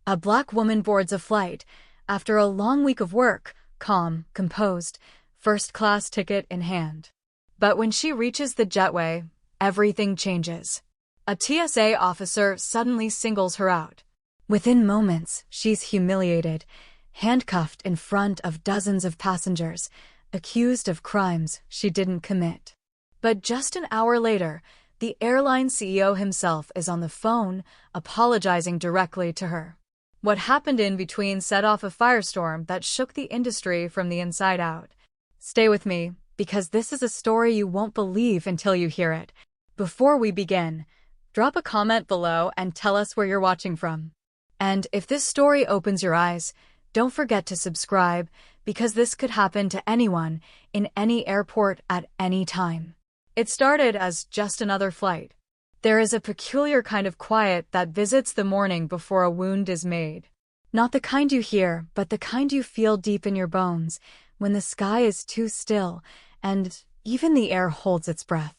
A black woman boards a flight. After a long week of work, calm, composed, first-class ticket in hand. But when she reaches the Jetway, everything changes. A TSA officer suddenly singles her out. Within moments, she's humiliated, handcuffed in front of dozens of passengers, accused of crimes she didn't commit. But just an hour later, the airline CEO himself is on the phone, apologizing directly to her. What happened in between set off a firestorm that shook the industry from the inside out. Stay with me, because this is a story you won't believe until you hear it. Before we begin, drop a comment below and tell us where you're watching from. And if this story opens your eyes, don't forget to subscribe, because this could happen to anyone, in any airport at any time. It started as just another flight. There is a peculiar kind of quiet that visits the morning before a wound is made. Not the kind you hear, but the kind you feel deep in your bones, when the sky is too still, and even the air holds its breath.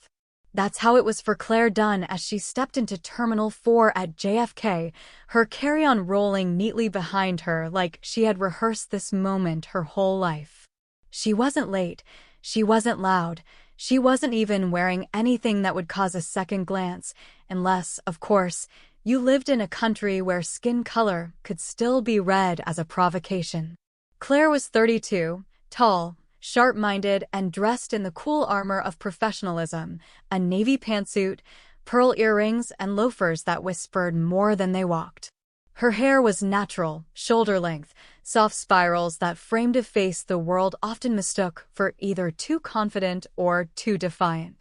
That's how it was for Claire Dunn as she stepped into Terminal 4 at JFK, her carry-on rolling neatly behind her like she had rehearsed this moment her whole life. She wasn't late, she wasn't loud, she wasn't even wearing anything that would cause a second glance, unless, of course, you lived in a country where skin color could still be read as a provocation. Claire was 32, tall, sharp-minded, and dressed in the cool armor of professionalism, a navy pantsuit, pearl earrings, and loafers that whispered more than they walked. Her hair was natural, shoulder-length, soft spirals that framed a face the world often mistook for either too confident or too defiant.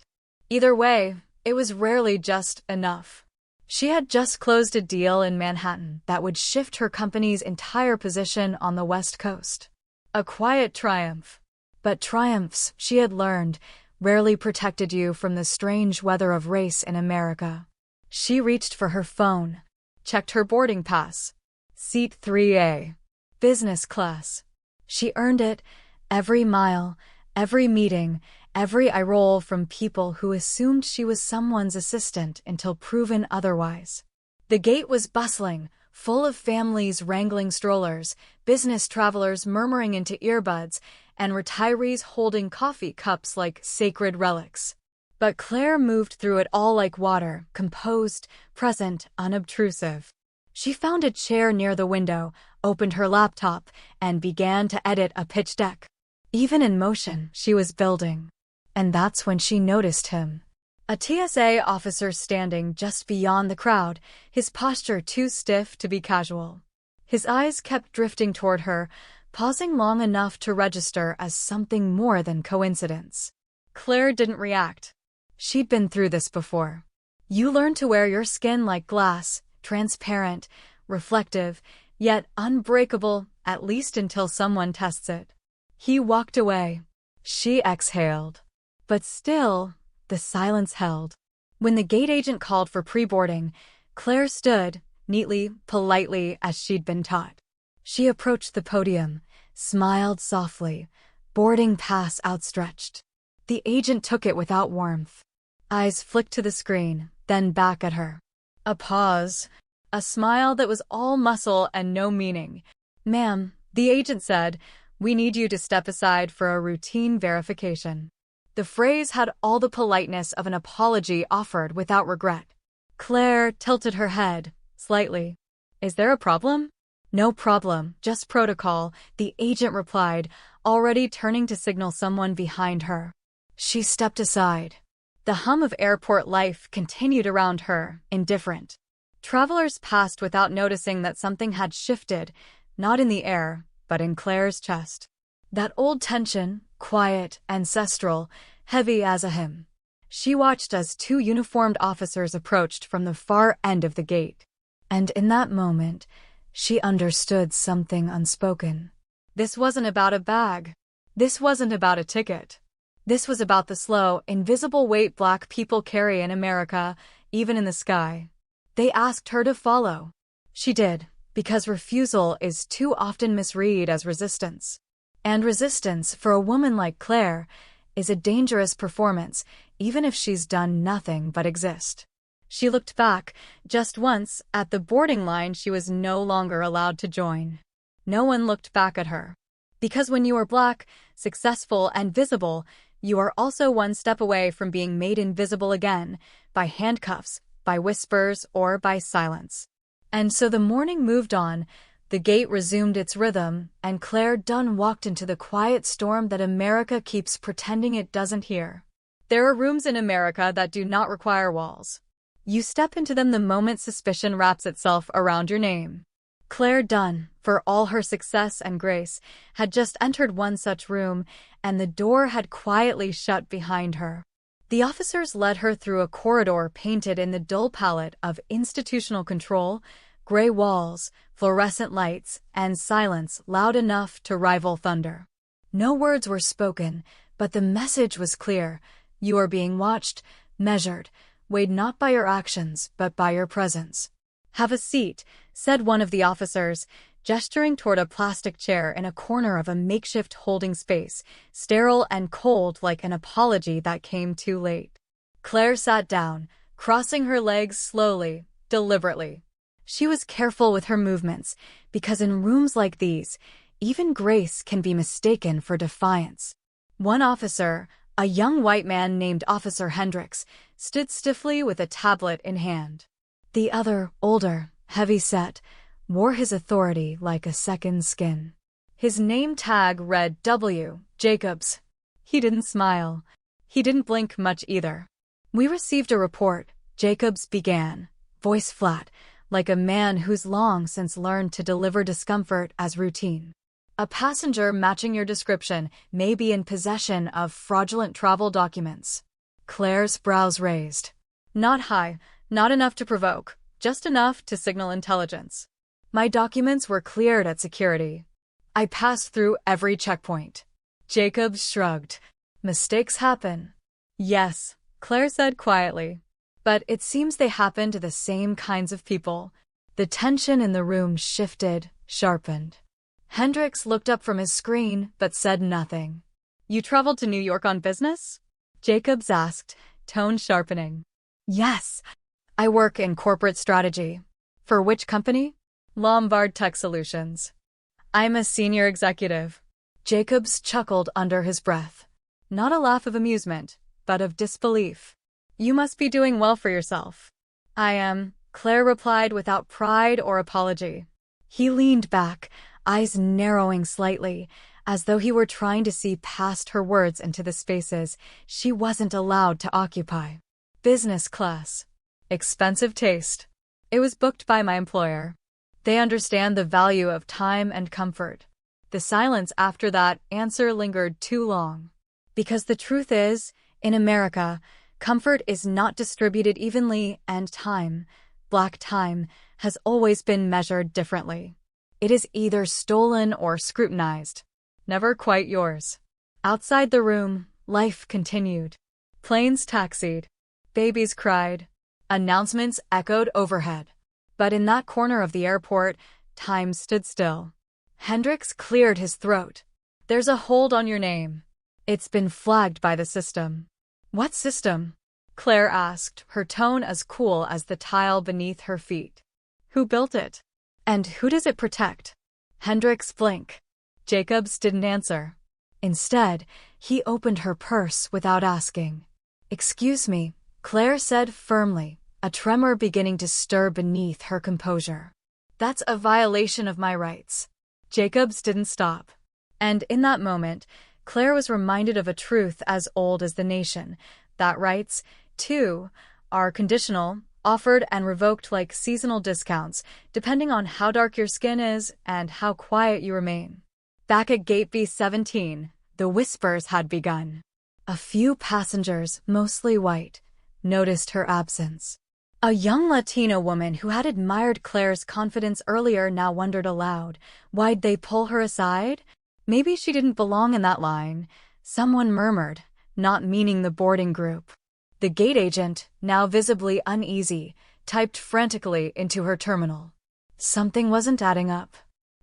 Either way, it was rarely just enough. She had just closed a deal in Manhattan that would shift her company's entire position on the West Coast. A quiet triumph. But triumphs, she had learned, rarely protected you from the strange weather of race in America. She reached for her phone, checked her boarding pass. Seat 3A. Business class. She earned it, every mile, every meeting, every eye roll from people who assumed she was someone's assistant until proven otherwise. The gate was bustling, full of families wrangling strollers, business travelers murmuring into earbuds, and retirees holding coffee cups like sacred relics. But Claire moved through it all like water, composed, present, unobtrusive. She found a chair near the window, opened her laptop, and began to edit a pitch deck. Even in motion, she was building. And that's when she noticed him. A TSA officer standing just beyond the crowd, his posture too stiff to be casual. His eyes kept drifting toward her, pausing long enough to register as something more than coincidence. Claire didn't react. She'd been through this before. You learn to wear your skin like glass, transparent, reflective, yet unbreakable, at least until someone tests it. He walked away. She exhaled. But still, the silence held. When the gate agent called for pre-boarding, Claire stood, neatly, politely, as she'd been taught. She approached the podium, smiled softly, boarding pass outstretched. The agent took it without warmth. Eyes flicked to the screen, then back at her. A pause. A smile that was all muscle and no meaning. "Ma'am," the agent said, "we need you to step aside for a routine verification." The phrase had all the politeness of an apology offered without regret. Claire tilted her head, slightly. "Is there a problem?" "No problem, just protocol," the agent replied, already turning to signal someone behind her. She stepped aside. The hum of airport life continued around her, indifferent. Travelers passed without noticing that something had shifted, not in the air, but in Claire's chest. That old tension, quiet, ancestral, heavy as a hymn. She watched as two uniformed officers approached from the far end of the gate. And in that moment, she understood something unspoken. This wasn't about a bag. This wasn't about a ticket. This was about the slow, invisible weight Black people carry in America, even in the sky. They asked her to follow. She did, because refusal is too often misread as resistance. And resistance, for a woman like Claire, is a dangerous performance, even if she's done nothing but exist. She looked back, just once, at the boarding line she was no longer allowed to join. No one looked back at her. Because when you are Black, successful, and visible, you are also one step away from being made invisible again, by handcuffs, by whispers, or by silence. And so the morning moved on, the gate resumed its rhythm, and Claire Dunn walked into the quiet storm that America keeps pretending it doesn't hear. There are rooms in America that do not require walls. You step into them the moment suspicion wraps itself around your name. Claire Dunn, for all her success and grace, had just entered one such room, and the door had quietly shut behind her. The officers led her through a corridor painted in the dull palette of institutional control, gray walls, fluorescent lights, and silence loud enough to rival thunder. No words were spoken, but the message was clear. You are being watched, measured, weighed not by your actions, but by your presence. "Have a seat," said one of the officers, gesturing toward a plastic chair in a corner of a makeshift holding space, sterile and cold like an apology that came too late. Claire sat down, crossing her legs slowly, deliberately. She was careful with her movements, because in rooms like these, even grace can be mistaken for defiance. One officer, a young white man named Officer Hendricks, stood stiffly with a tablet in hand. The other, older, heavy-set, wore his authority like a second skin. His name tag read W. Jacobs. He didn't smile. He didn't blink much either. "We received a report," Jacobs began, voice flat, like a man who's long since learned to deliver discomfort as routine. "A passenger matching your description may be in possession of fraudulent travel documents." Claire's brows raised. Not high, not enough to provoke, just enough to signal intelligence. "My documents were cleared at security. I passed through every checkpoint." Jacobs shrugged. "Mistakes happen." "Yes," Claire said quietly. "But it seems they happen to the same kinds of people." The tension in the room shifted, sharpened. Hendricks looked up from his screen, but said nothing. "You traveled to New York on business?" Jacobs asked, tone sharpening. "Yes. I work in corporate strategy." "For which company?" "Lombard Tech Solutions." "I'm a senior executive." Jacobs chuckled under his breath. Not a laugh of amusement, but of disbelief. "You must be doing well for yourself." "I am," Claire replied without pride or apology. He leaned back, eyes narrowing slightly, as though he were trying to see past her words into the spaces she wasn't allowed to occupy. "Business class. Expensive taste. It was booked by my employer. They understand the value of time and comfort." The silence after that answer lingered too long. Because the truth is, in America, comfort is not distributed evenly, and time, Black time, has always been measured differently. It is either stolen or scrutinized. Never quite yours. Outside the room, life continued. Planes taxied. Babies cried. Announcements echoed overhead. But in that corner of the airport, time stood still. Hendricks cleared his throat. "There's a hold on your name. It's been flagged by the system." "What system?" Claire asked, her tone as cool as the tile beneath her feet. "Who built it? And who does it protect?" Hendricks blinked. Jacobs didn't answer. Instead, he opened her purse without asking. "Excuse me," Claire said firmly, a tremor beginning to stir beneath her composure. "That's a violation of my rights." Jacobs didn't stop. And in that moment, Claire was reminded of a truth as old as the nation, that rights, too, are conditional, offered and revoked like seasonal discounts, depending on how dark your skin is and how quiet you remain. Back at Gate B-17, the whispers had begun. A few passengers, mostly white, noticed her absence. A young Latina woman who had admired Claire's confidence earlier now wondered aloud, why'd they pull her aside? Maybe she didn't belong in that line, someone murmured, not meaning the boarding group. The gate agent, now visibly uneasy, typed frantically into her terminal. Something wasn't adding up.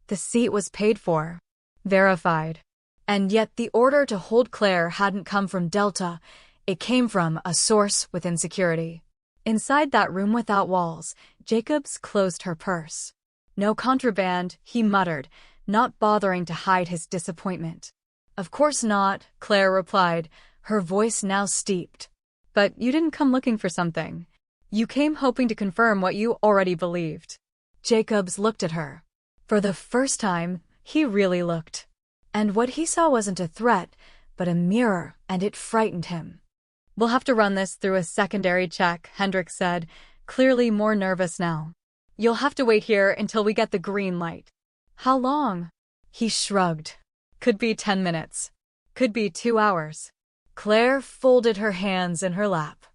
The seat was paid for. Verified. And yet the order to hold Claire hadn't come from Delta, it came from a source within security. Inside that room without walls, Jacobs closed her purse. No contraband, he muttered, not bothering to hide his disappointment. Of course not, Claire replied, her voice now steeped. But you didn't come looking for something. You came hoping to confirm what you already believed. Jacobs looked at her. For the first time, he really looked. And what he saw wasn't a threat, but a mirror, and it frightened him. We'll have to run this through a secondary check, Hendricks said, clearly more nervous now. You'll have to wait here until we get the green light. How long? He shrugged. Could be 10 minutes. Could be 2 hours. Claire folded her hands in her lap.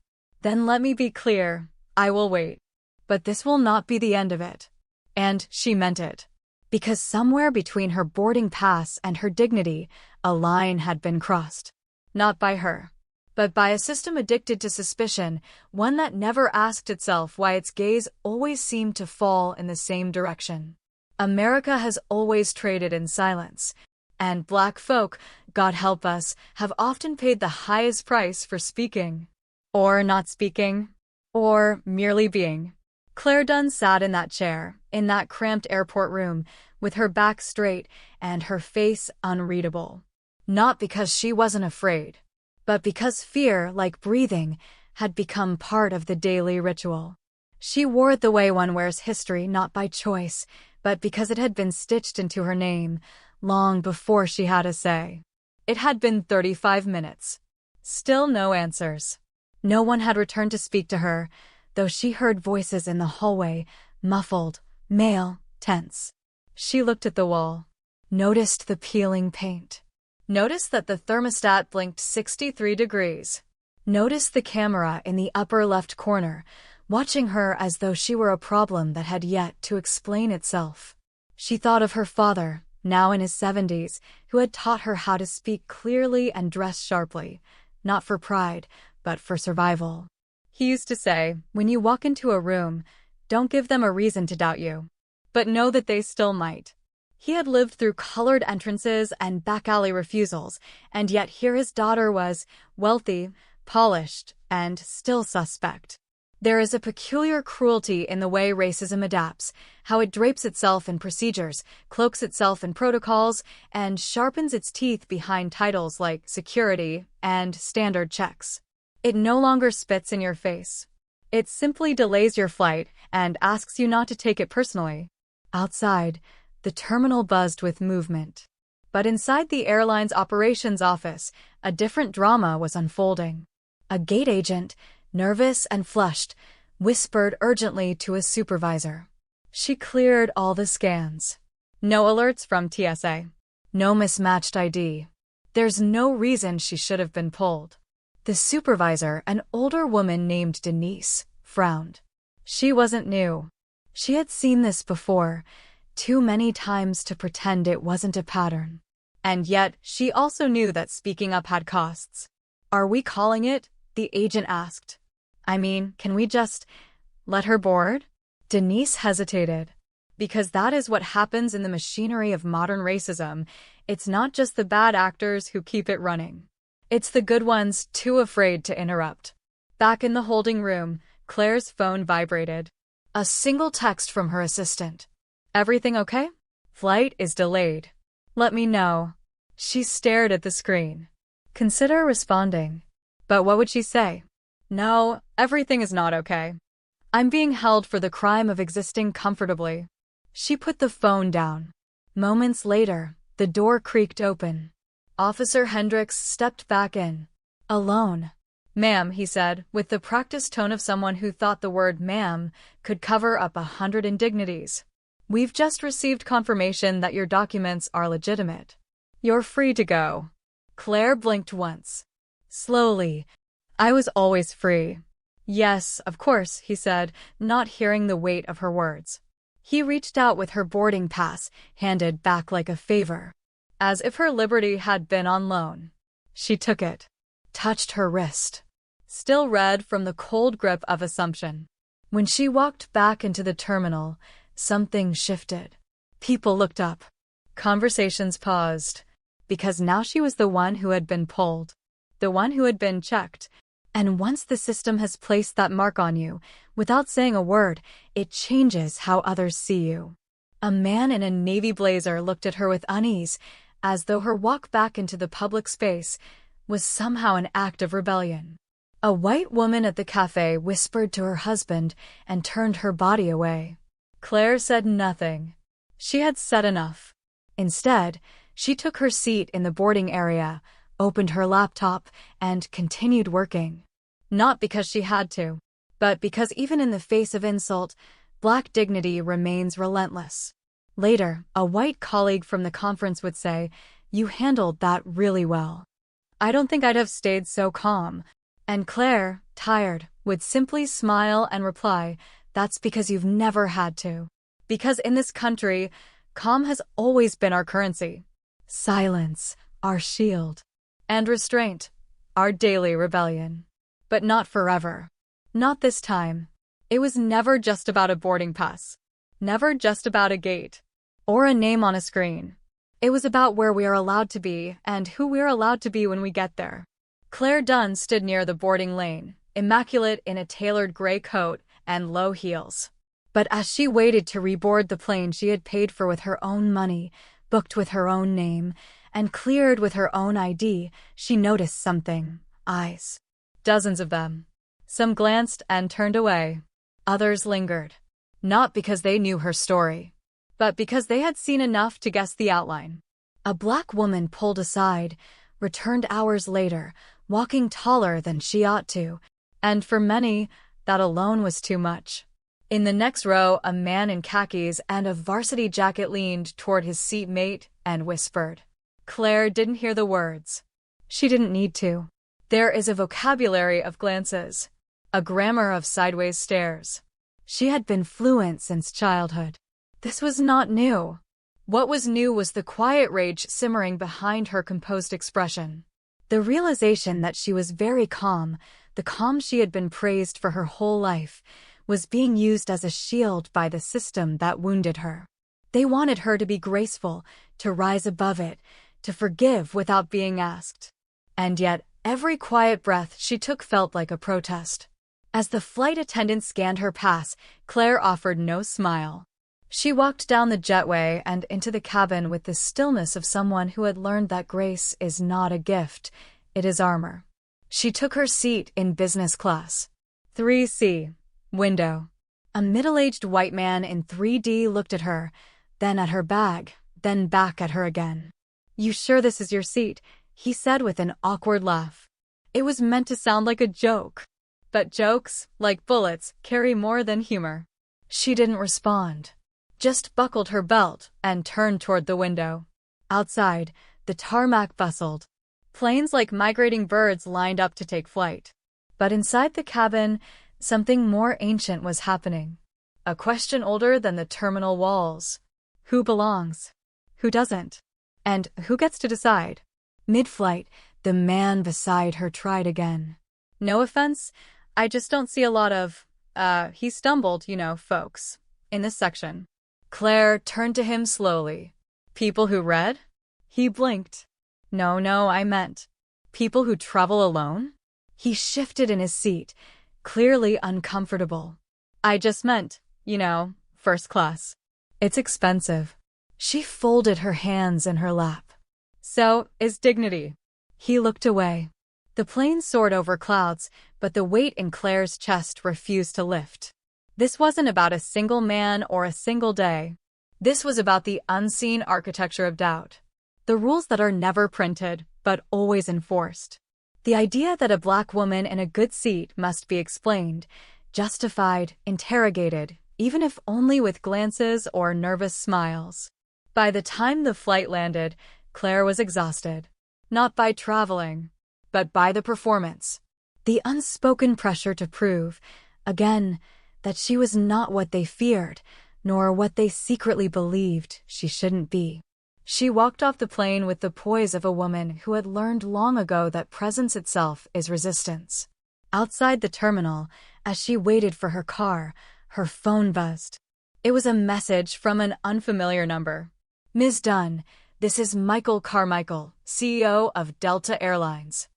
Then let me be clear, I will wait. But this will not be the end of it. And she meant it. Because somewhere between her boarding pass and her dignity, a line had been crossed. Not by her, but by a system addicted to suspicion, one that never asked itself why its gaze always seemed to fall in the same direction. America has always traded in silence, and black folk, God help us, have often paid the highest price for speaking. Or not speaking. Or merely being. Claire Dunn sat in that chair, in that cramped airport room, with her back straight and her face unreadable. Not because she wasn't afraid, but because fear, like breathing, had become part of the daily ritual. She wore it the way one wears history, not by choice, but because it had been stitched into her name, long before she had a say. It had been 35 minutes. Still no answers. No one had returned to speak to her, though she heard voices in the hallway, muffled, male, tense. She looked at the wall, noticed the peeling paint. Noticed that the thermostat blinked 63 degrees. Noticed the camera in the upper left corner, watching her as though she were a problem that had yet to explain itself. She thought of her father, now in his 70s, who had taught her how to speak clearly and dress sharply, not for pride, but for survival. He used to say, when you walk into a room, don't give them a reason to doubt you, but know that they still might. He had lived through colored entrances and back-alley refusals, and yet here his daughter was wealthy, polished, and still suspect. There is a peculiar cruelty in the way racism adapts, how it drapes itself in procedures, cloaks itself in protocols, and sharpens its teeth behind titles like security and standard checks. It no longer spits in your face. It simply delays your flight and asks you not to take it personally. Outside, the terminal buzzed with movement. But inside the airline's operations office, a different drama was unfolding. A gate agent, nervous and flushed, whispered urgently to a supervisor. She cleared all the scans. No alerts from TSA. No mismatched ID. There's no reason she should have been pulled. The supervisor, an older woman named Denise, frowned. She wasn't new. She had seen this before, too many times to pretend it wasn't a pattern. And yet, she also knew that speaking up had costs. Are we calling it? The agent asked. I mean, can we just let her board? Denise hesitated. Because that is what happens in the machinery of modern racism. It's not just the bad actors who keep it running. It's the good ones too afraid to interrupt. Back in the holding room, Claire's phone vibrated. A single text from her assistant. Everything okay? Flight is delayed. Let me know. She stared at the screen. Consider responding. But what would she say? No, everything is not okay. I'm being held for the crime of existing comfortably. She put the phone down. Moments later, the door creaked open. Officer Hendricks stepped back in. Alone. Ma'am, he said, with the practiced tone of someone who thought the word ma'am could cover up 100 indignities. We've just received confirmation that your documents are legitimate. You're free to go. Claire blinked once. Slowly. I was always free. Yes, of course, he said, not hearing the weight of her words. He reached out with her boarding pass, handed back like a favor. As if her liberty had been on loan. She took it. Touched her wrist. Still red from the cold grip of assumption. When she walked back into the terminal, something shifted. People looked up. Conversations paused. Because now she was the one who had been pulled. The one who had been checked. And once the system has placed that mark on you, without saying a word, it changes how others see you. A man in a navy blazer looked at her with unease, as though her walk back into the public space was somehow an act of rebellion. A white woman at the cafe whispered to her husband and turned her body away. Claire said nothing. She had said enough. Instead, she took her seat in the boarding area, opened her laptop, and continued working. Not because she had to, but because even in the face of insult, Black dignity remains relentless. Later, a white colleague from the conference would say, "You handled that really well." I don't think I'd have stayed so calm. And Claire, tired, would simply smile and reply, "That's because you've never had to. Because in this country, calm has always been our currency. Silence, our shield. And restraint, our daily rebellion. But not forever. Not this time. It was never just about a boarding pass. Never just about a gate. Or a name on a screen. It was about where we are allowed to be and who we are allowed to be when we get there." Claire Dunn stood near the boarding lane, immaculate in a tailored gray coat and low heels. But as she waited to reboard the plane she had paid for with her own money, booked with her own name, and cleared with her own ID, she noticed something. Eyes. Dozens of them. Some glanced and turned away. Others lingered. Not because they knew her story, but because they had seen enough to guess the outline. A Black woman pulled aside, returned hours later, walking taller than she ought to, and for many, that alone was too much. In the next row, a man in khakis and a varsity jacket leaned toward his seatmate and whispered. Claire didn't hear the words. She didn't need to. There is a vocabulary of glances, a grammar of sideways stares. She had been fluent since childhood. This was not new. What was new was the quiet rage simmering behind her composed expression. The realization that she was very calm, the calm she had been praised for her whole life, was being used as a shield by the system that wounded her. They wanted her to be graceful, to rise above it, to forgive without being asked. And yet, every quiet breath she took felt like a protest. As the flight attendant scanned her pass, Claire offered no smile. She walked down the jetway and into the cabin with the stillness of someone who had learned that grace is not a gift, it is armor. She took her seat in business class. 3C. Window. A middle-aged white man in 3D looked at her, then at her bag, then back at her again. "You sure this is your seat?" he said with an awkward laugh. It was meant to sound like a joke. But jokes, like bullets, carry more than humor. She didn't respond. Just buckled her belt and turned toward the window. Outside, the tarmac bustled. Planes like migrating birds lined up to take flight. But inside the cabin, something more ancient was happening. A question older than the terminal walls. Who belongs? Who doesn't? And who gets to decide? Mid-flight, the man beside her tried again. "No offense, I just don't see a lot of, he stumbled, folks, in this section." Claire turned to him slowly. "People who read?" He blinked. No, I meant. People who travel alone?" He shifted in his seat, clearly uncomfortable. "I just meant, first class. It's expensive." She folded her hands in her lap. "So is dignity." He looked away. The plane soared over clouds, but the weight in Claire's chest refused to lift. This wasn't about a single man or a single day. This was about the unseen architecture of doubt. The rules that are never printed, but always enforced. The idea that a Black woman in a good seat must be explained, justified, interrogated, even if only with glances or nervous smiles. By the time the flight landed, Claire was exhausted. Not by traveling, but by the performance. The unspoken pressure to prove, again, that she was not what they feared, nor what they secretly believed she shouldn't be. She walked off the plane with the poise of a woman who had learned long ago that presence itself is resistance. Outside the terminal, as she waited for her car, her phone buzzed. It was a message from an unfamiliar number. "Ms. Dunn, this is Michael Carmichael, CEO of Delta Airlines.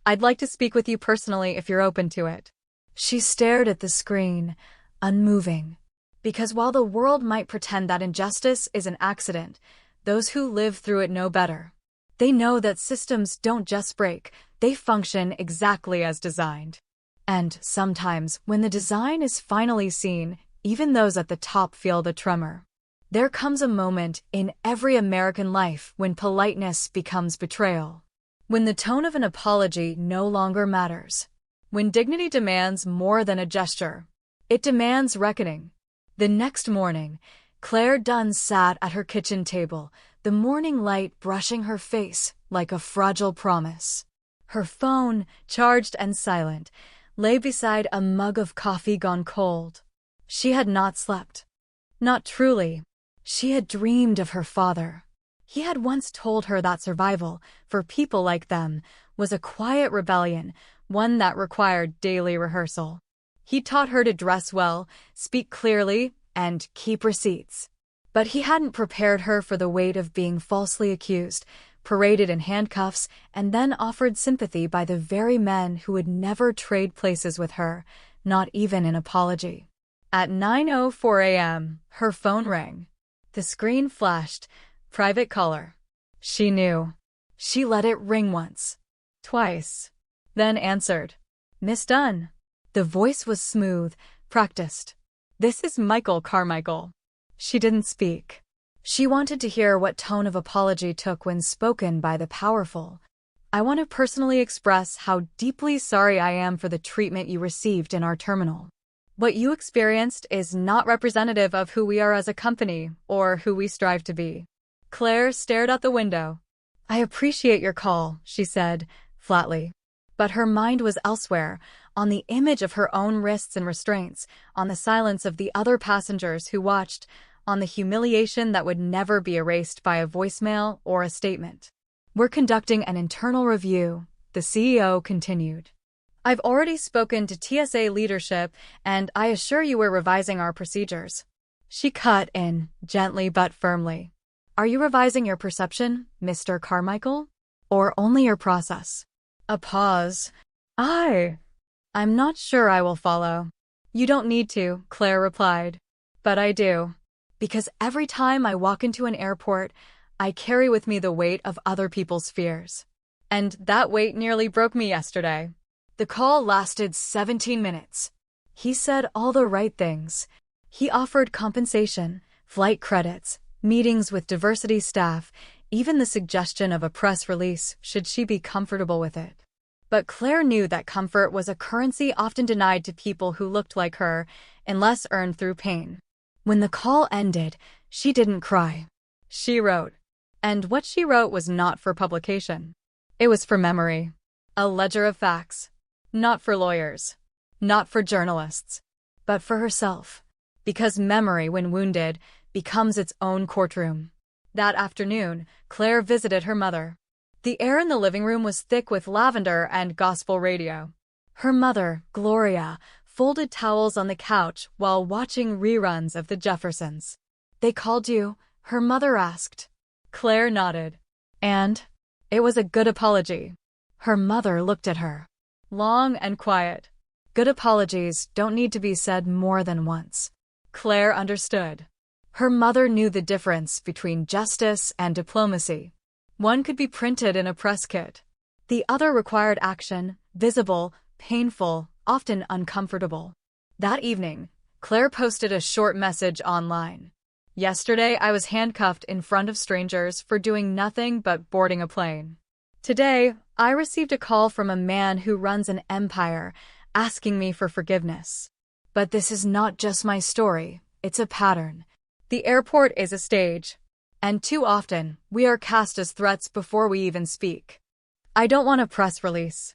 I'd like to speak with you personally if you're open to it. She stared at the screen, unmoving. Because while the world might pretend that injustice is an accident, those who live through it know better. They know that systems don't just break, they function exactly as designed. And sometimes, when the design is finally seen, even those at the top feel the tremor. There comes a moment in every American life when politeness becomes betrayal. When the tone of an apology no longer matters. When dignity demands more than a gesture. It demands reckoning. The next morning, Claire Dunn sat at her kitchen table, the morning light brushing her face like a fragile promise. Her phone, charged and silent, lay beside a mug of coffee gone cold. She had not slept. Not truly. She had dreamed of her father. He had once told her that survival, for people like them, was a quiet rebellion, one that required daily rehearsal. He taught her to dress well, speak clearly, and keep receipts. But he hadn't prepared her for the weight of being falsely accused, paraded in handcuffs, and then offered sympathy by the very men who would never trade places with her, not even an apology. At 9:04 a.m., her phone rang. The screen flashed, private caller. She knew. She let it ring once. Twice. Then answered. Miss Dunn. The voice was smooth, practiced. This is Michael Carmichael. She didn't speak. She wanted to hear what tone of apology took when spoken by the powerful. I want to personally express how deeply sorry I am for the treatment you received in our terminal. What you experienced is not representative of who we are as a company or who we strive to be. Claire stared out the window. I appreciate your call, she said, flatly. But her mind was elsewhere, on the image of her own wrists and restraints, on the silence of the other passengers who watched, on the humiliation that would never be erased by a voicemail or a statement. We're conducting an internal review, the CEO continued. I've already spoken to TSA leadership, and I assure you we're revising our procedures. She cut in, gently but firmly. Are you revising your perception, Mr. Carmichael? Or only your process? A pause. I'm not sure I will follow. You don't need to, Claire replied. But I do. Because every time I walk into an airport, I carry with me the weight of other people's fears. And that weight nearly broke me yesterday. The call lasted 17 minutes. He said all the right things. He offered compensation, flight credits, meetings with diversity staff, even the suggestion of a press release should she be comfortable with it. But Claire knew that comfort was a currency often denied to people who looked like her, unless earned through pain. When the call ended, she didn't cry. She wrote. And what she wrote was not for publication. It was for memory. A ledger of facts. Not for lawyers. Not for journalists. But for herself. Because memory, when wounded, becomes its own courtroom. That afternoon, Claire visited her mother. The air in the living room was thick with lavender and gospel radio. Her mother, Gloria, folded towels on the couch while watching reruns of The Jeffersons. They called you? Her mother asked. Claire nodded. And? It was a good apology. Her mother looked at her. Long and quiet. Good apologies don't need to be said more than once. Claire understood. Her mother knew the difference between justice and diplomacy. One could be printed in a press kit. The other required action, visible, painful, often uncomfortable. That evening, Claire posted a short message online. Yesterday, I was handcuffed in front of strangers for doing nothing but boarding a plane. Today, I received a call from a man who runs an empire, asking me for forgiveness. But this is not just my story, it's a pattern. The airport is a stage. And too often, we are cast as threats before we even speak. I don't want a press release.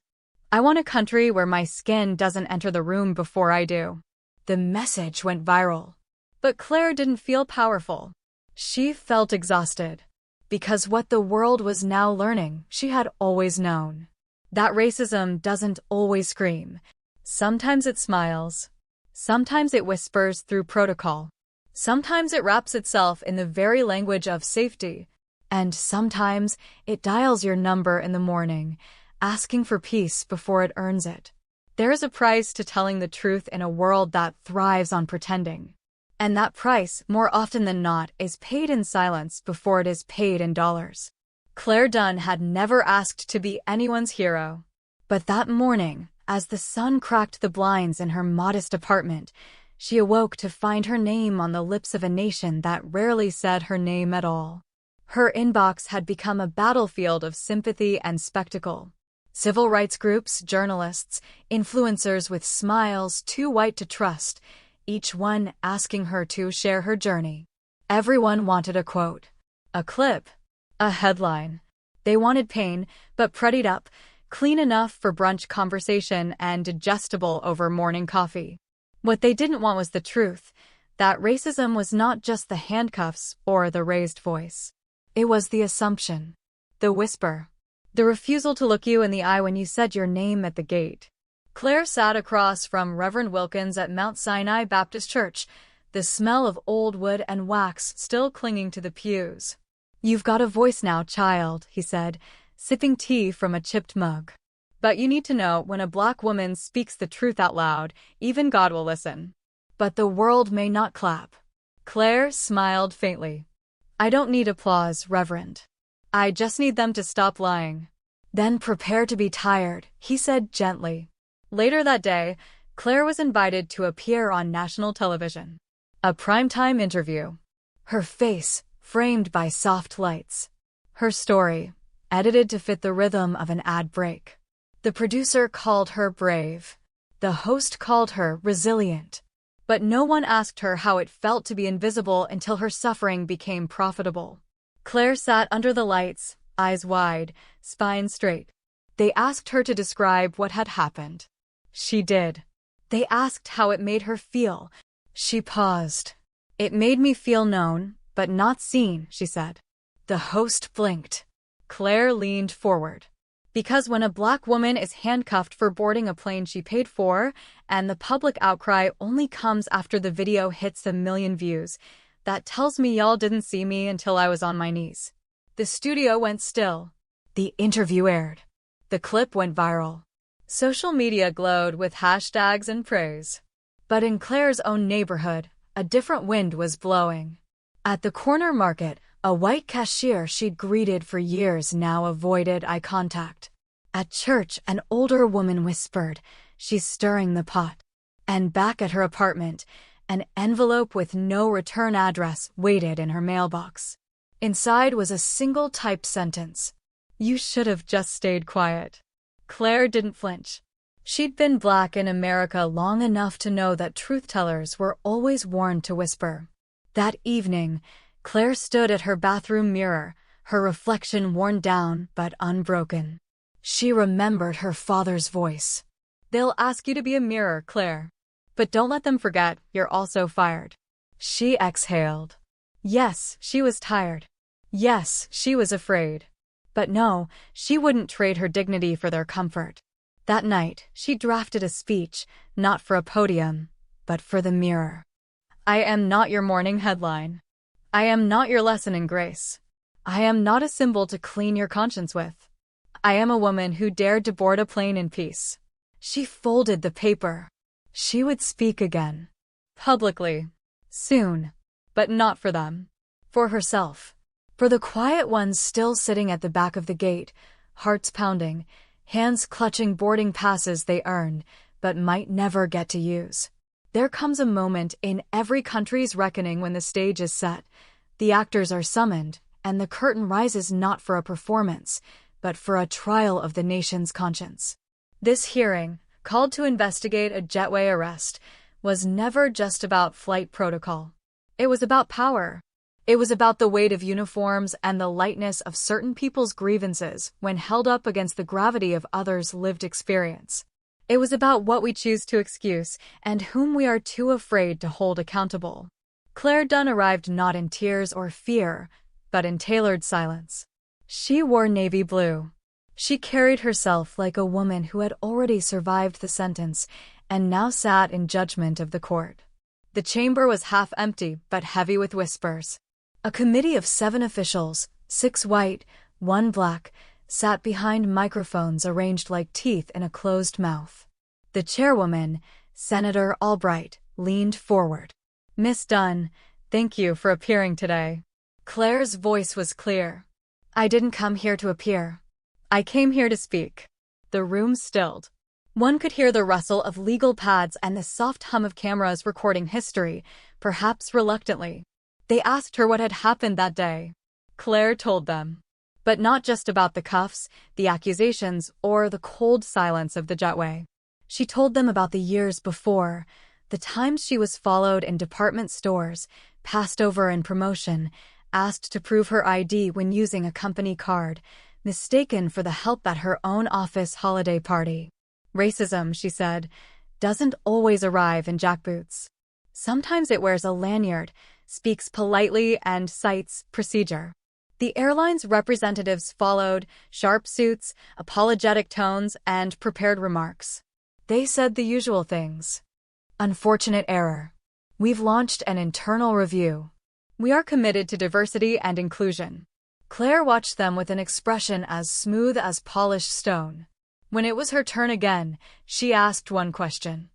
I want a country where my skin doesn't enter the room before I do. The message went viral. But Claire didn't feel powerful. She felt exhausted. Because what the world was now learning, she had always known. That racism doesn't always scream. Sometimes it smiles. Sometimes it whispers through protocol. Sometimes it wraps itself in the very language of safety. And sometimes it dials your number in the morning, asking for peace before it earns it. There is a price to telling the truth in a world that thrives on pretending. And that price, more often than not, is paid in silence before it is paid in dollars. Claire Dunn had never asked to be anyone's hero. But that morning, as the sun cracked the blinds in her modest apartment, she awoke to find her name on the lips of a nation that rarely said her name at all. Her inbox had become a battlefield of sympathy and spectacle. Civil rights groups, journalists, influencers with smiles too white to trust, each one asking her to share her journey. Everyone wanted a quote, a clip, a headline. They wanted pain, but prettied up, clean enough for brunch conversation and digestible over morning coffee. What they didn't want was the truth, that racism was not just the handcuffs or the raised voice. It was the assumption, the whisper, the refusal to look you in the eye when you said your name at the gate. Claire sat across from Reverend Wilkins at Mount Sinai Baptist Church, the smell of old wood and wax still clinging to the pews. "You've got a voice now, child," he said, sipping tea from a chipped mug. "But you need to know, when a black woman speaks the truth out loud, even God will listen. But the world may not clap." Claire smiled faintly. "I don't need applause, Reverend. I just need them to stop lying." "Then prepare to be tired," he said gently. Later that day, Claire was invited to appear on national television. A primetime interview. Her face, framed by soft lights. Her story, edited to fit the rhythm of an ad break. The producer called her brave. The host called her resilient. But no one asked her how it felt to be invisible until her suffering became profitable. Claire sat under the lights, eyes wide, spine straight. They asked her to describe what had happened. She did. They asked how it made her feel. She paused. "It made me feel known, but not seen," she said. The host blinked. Claire leaned forward. "Because when a black woman is handcuffed for boarding a plane she paid for, and the public outcry only comes after the video hits 1 million views, that tells me y'all didn't see me until I was on my knees." The studio went still. The interview aired. The clip went viral. Social media glowed with hashtags and praise. But in Claire's own neighborhood, a different wind was blowing. At the corner market, a white cashier she'd greeted for years now avoided eye contact. At church, an older woman whispered, "She's stirring the pot." And back at her apartment, an envelope with no return address waited in her mailbox. Inside was a single typed sentence. "You should have just stayed quiet." Claire didn't flinch. She'd been black in America long enough to know that truth-tellers were always warned to whisper. That evening, Claire stood at her bathroom mirror, her reflection worn down but unbroken. She remembered her father's voice. "They'll ask you to be a mirror, Claire. But don't let them forget you're also fired." She exhaled. Yes, she was tired. Yes, she was afraid. But no, she wouldn't trade her dignity for their comfort. That night, she drafted a speech, not for a podium, but for the mirror. "I am not your morning headline. I am not your lesson in grace. I am not a symbol to clean your conscience with. I am a woman who dared to board a plane in peace." She folded the paper. She would speak again. Publicly. Soon. But not for them. For herself. For the quiet ones still sitting at the back of the gate, hearts pounding, hands clutching boarding passes they earned, but might never get to use. There comes a moment in every country's reckoning when the stage is set, the actors are summoned, and the curtain rises not for a performance, but for a trial of the nation's conscience. This hearing, called to investigate a Jetway arrest, was never just about flight protocol. It was about power. It was about the weight of uniforms and the lightness of certain people's grievances when held up against the gravity of others' lived experience. It was about what we choose to excuse and whom we are too afraid to hold accountable. Claire Dunn arrived not in tears or fear, but in tailored silence. She wore navy blue. She carried herself like a woman who had already survived the sentence and now sat in judgment of the court. The chamber was half empty but heavy with whispers. A committee of 7 officials, 6 white, 1 black, sat behind microphones arranged like teeth in a closed mouth. The chairwoman, Senator Albright, leaned forward. "Miss Dunn, thank you for appearing today." Claire's voice was clear. "I didn't come here to appear. I came here to speak." The room stilled. One could hear the rustle of legal pads and the soft hum of cameras recording history, perhaps reluctantly. They asked her what had happened that day. Claire told them. But not just about the cuffs, the accusations, or the cold silence of the Jetway. She told them about the years before, the times she was followed in department stores, passed over in promotion, asked to prove her ID when using a company card, mistaken for the help at her own office holiday party. Racism, she said, doesn't always arrive in jackboots. Sometimes it wears a lanyard, speaks politely, and cites procedure. The airline's representatives followed, sharp suits, apologetic tones, and prepared remarks. They said the usual things. "Unfortunate error. We've launched an internal review. We are committed to diversity and inclusion." Claire watched them with an expression as smooth as polished stone. When it was her turn again, she asked one question.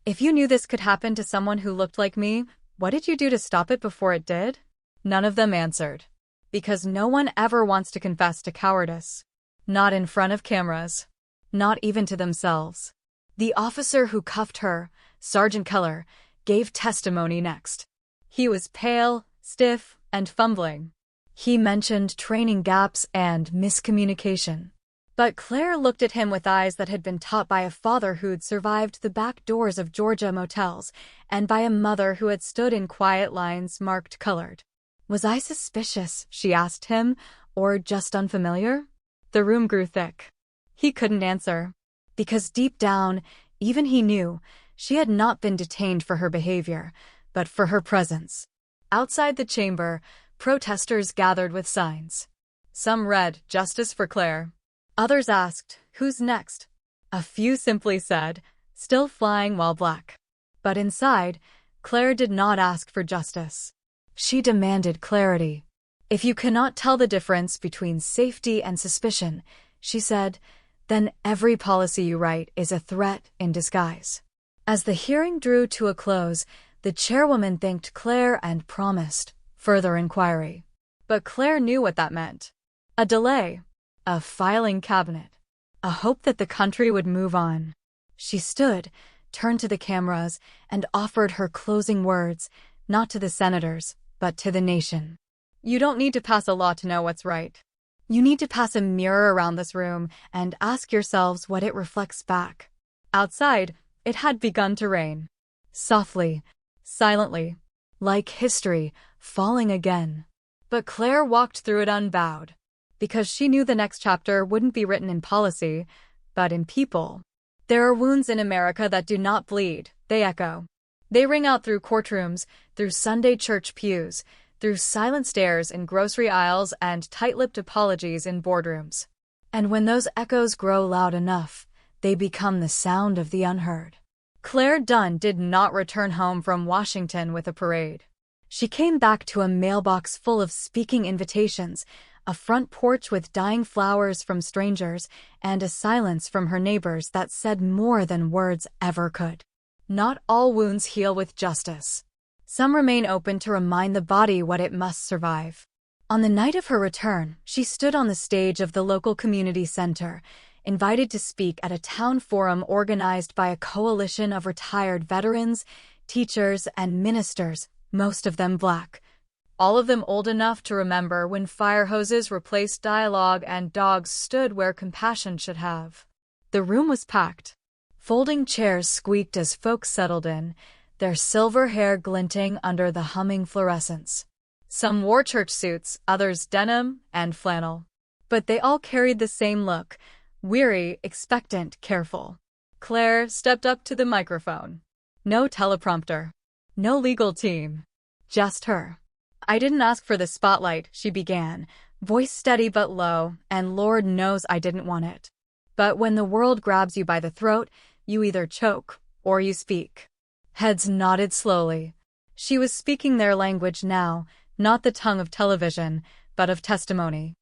"If you knew this could happen to someone who looked like me, what did you do to stop it before it did?" None of them answered. Because no one ever wants to confess to cowardice. Not in front of cameras. Not even to themselves. The officer who cuffed her, Sergeant Keller, gave testimony next. He was pale, stiff, and fumbling. He mentioned training gaps and miscommunication. But Claire looked at him with eyes that had been taught by a father who'd survived the back doors of Georgia motels, and by a mother who had stood in quiet lines marked colored. "Was I suspicious," she asked him, "or just unfamiliar?" The room grew thick. He couldn't answer. Because deep down, even he knew, she had not been detained for her behavior, but for her presence. Outside the chamber, protesters gathered with signs. Some read, "Justice for Claire." Others asked, "Who's next?" A few simply said, "Still flying while black." But inside, Claire did not ask for justice. She demanded clarity. "If you cannot tell the difference between safety and suspicion," she said, "then every policy you write is a threat in disguise." As the hearing drew to a close, the chairwoman thanked Claire and promised further inquiry. But Claire knew what that meant. A delay. A filing cabinet. A hope that the country would move on. She stood, turned to the cameras, and offered her closing words, not to the senators, but to the nation. "You don't need to pass a law to know what's right. You need to pass a mirror around this room and ask yourselves what it reflects back." Outside, it had begun to rain. Softly, silently, like history, falling again. But Claire walked through it unbowed. Because she knew the next chapter wouldn't be written in policy, but in people. There are wounds in America that do not bleed, they echo. They ring out through courtrooms, through Sunday church pews, through silent stares in grocery aisles and tight-lipped apologies in boardrooms. And when those echoes grow loud enough, they become the sound of the unheard. Claire Dunn did not return home from Washington with a parade. She came back to a mailbox full of speaking invitations, a front porch with dying flowers from strangers, and a silence from her neighbors that said more than words ever could. Not all wounds heal with justice. Some remain open to remind the body what it must survive. On the night of her return, she stood on the stage of the local community center, invited to speak at a town forum organized by a coalition of retired veterans, teachers, and ministers, most of them Black. All of them old enough to remember when fire hoses replaced dialogue and dogs stood where compassion should have. The room was packed. Folding chairs squeaked as folks settled in, their silver hair glinting under the humming fluorescence. Some wore church suits, others denim and flannel. But they all carried the same look, weary, expectant, careful. Claire stepped up to the microphone. No teleprompter. No legal team. Just her. "I didn't ask for the spotlight," she began, voice steady but low, "and Lord knows I didn't want it. But when the world grabs you by the throat, you either choke or you speak." Heads nodded slowly. She was speaking their language now, not the tongue of television, but of testimony.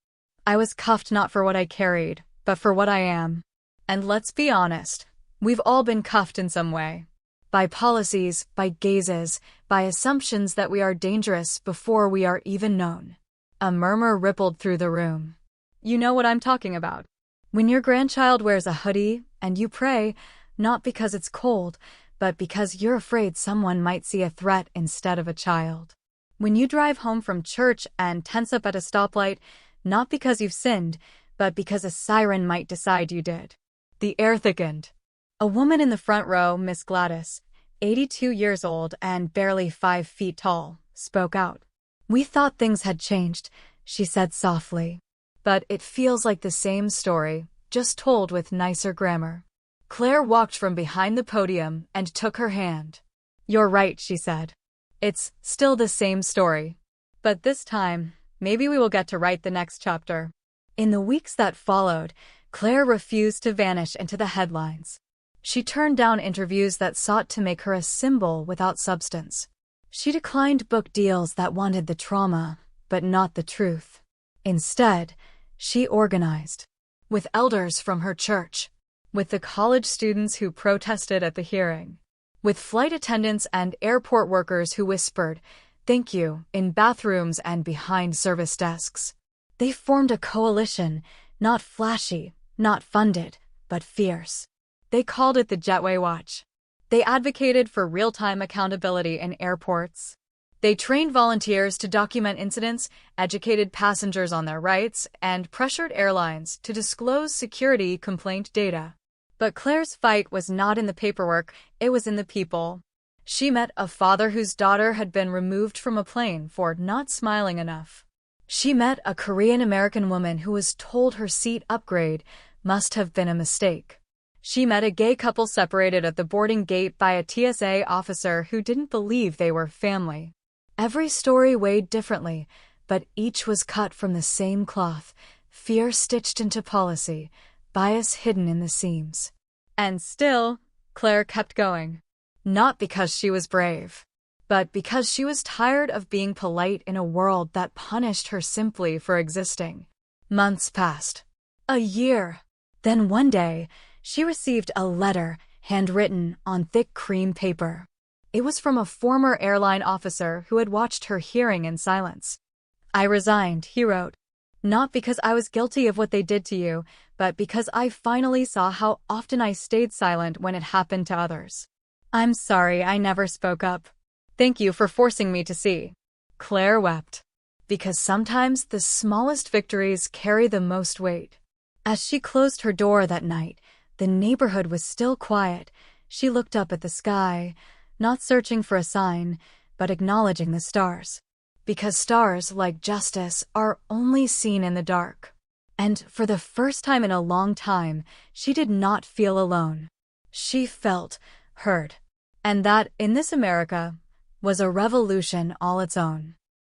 I was cuffed not for what I carried, but for what I am. And let's be honest, we've all been cuffed in some way. By policies, by gazes, by assumptions that we are dangerous before we are even known. A murmur rippled through the room. You know what I'm talking about. When your grandchild wears a hoodie and you pray, not because it's cold, but because you're afraid someone might see a threat instead of a child. When you drive home from church and tense up at a stoplight, not because you've sinned, but because a siren might decide you did. The air thickened. A woman in the front row, Miss Gladys, 82 years old and barely 5 feet tall, spoke out. We thought things had changed, she said softly. But it feels like the same story, just told with nicer grammar. Claire walked from behind the podium and took her hand. You're right, she said. It's still the same story. But this time, maybe we will get to write the next chapter. In the weeks that followed, Claire refused to vanish into the headlines. She turned down interviews that sought to make her a symbol without substance. She declined book deals that wanted the trauma, but not the truth. Instead, she organized. With elders from her church. With the college students who protested at the hearing. With flight attendants and airport workers who whispered, "Thank you," in bathrooms and behind service desks. They formed a coalition, not flashy, not funded, but fierce. They called it the Jetway Watch. They advocated for real-time accountability in airports. They trained volunteers to document incidents, educated passengers on their rights, and pressured airlines to disclose security complaint data. But Claire's fight was not in the paperwork, it was in the people. She met a father whose daughter had been removed from a plane for not smiling enough. She met a Korean-American woman who was told her seat upgrade must have been a mistake. She met a gay couple separated at the boarding gate by a TSA officer who didn't believe they were family. Every story weighed differently, but each was cut from the same cloth, fear stitched into policy, bias hidden in the seams. And still, Claire kept going. Not because she was brave, but because she was tired of being polite in a world that punished her simply for existing. Months passed. A year. Then one day, she received a letter, handwritten on thick cream paper. It was from a former airline officer who had watched her hearing in silence. I resigned, he wrote. Not because I was guilty of what they did to you, but because I finally saw how often I stayed silent when it happened to others. I'm sorry I never spoke up. Thank you for forcing me to see. Claire wept. Because sometimes the smallest victories carry the most weight. As she closed her door that night, the neighborhood was still quiet. She looked up at the sky, not searching for a sign, but acknowledging the stars. Because stars, like justice, are only seen in the dark. And for the first time in a long time, she did not feel alone. She felt heard. And that, in this America, was a revolution all its own.